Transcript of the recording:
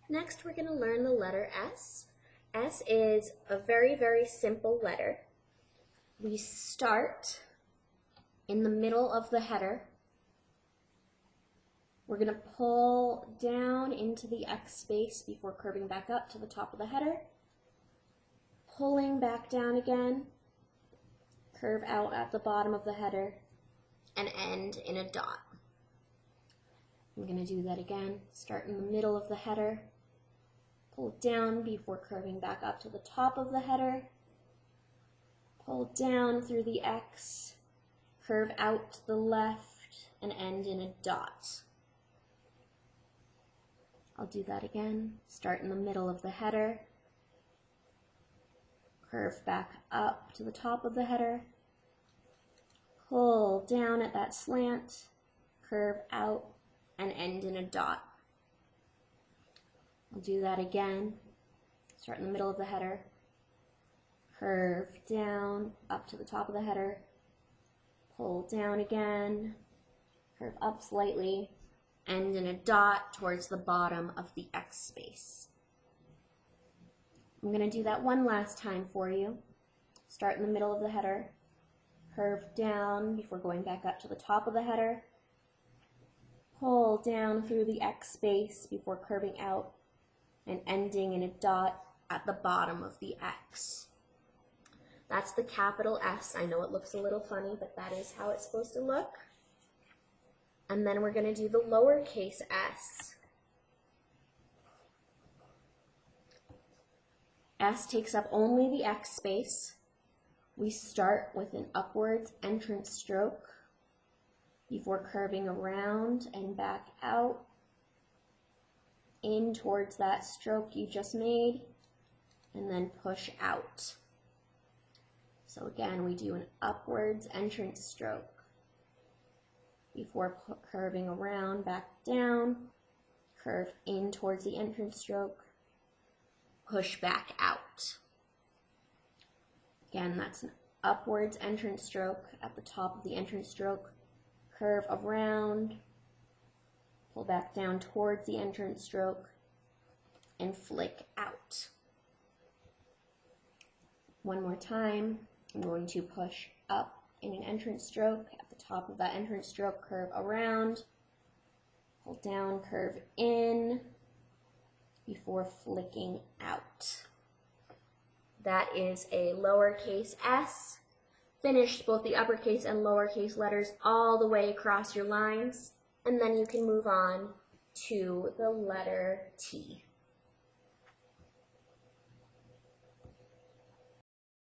Next, we're going to learn the letter S. S is a very, very simple letter. We start in the middle of the header. We're going to pull down into the X space before curving back up to the top of the header. Pulling back down again, curve out at the bottom of the header, and end in a dot. I'm going to do that again. Start in the middle of the header, pull down before curving back up to the top of the header, pull down through the X, curve out to the left, and end in a dot. I'll do that again. Start in the middle of the header, curve back up to the top of the header, pull down at that slant, curve out, and end in a dot. I'll do that again. Start in the middle of the header, curve down up to the top of the header, pull down again, curve up slightly, end in a dot towards the bottom of the X space. I'm going to do that one last time for you. Start in the middle of the header, curve down before going back up to the top of the header, pull down through the X space before curving out and ending in a dot at the bottom of the X. That's the capital S. I know it looks a little funny, but that is how it's supposed to look. And then we're going to do the lowercase s. S takes up only the X space. We start with an upwards entrance stroke before curving around and back out in towards that stroke you just made, and then push out. So again, we do an upwards entrance stroke before curving around, back down, curve in towards the entrance stroke, push back out. Again, that's an upwards entrance stroke at the top of the entrance stroke, curve around, pull back down towards the entrance stroke, and flick out. One more time, I'm going to push up in an entrance stroke. At the top of that entrance stroke, curve around, pull down, curve in, before flicking out. That is a lowercase s. Finish both the uppercase and lowercase letters all the way across your lines, and then you can move on to the letter T.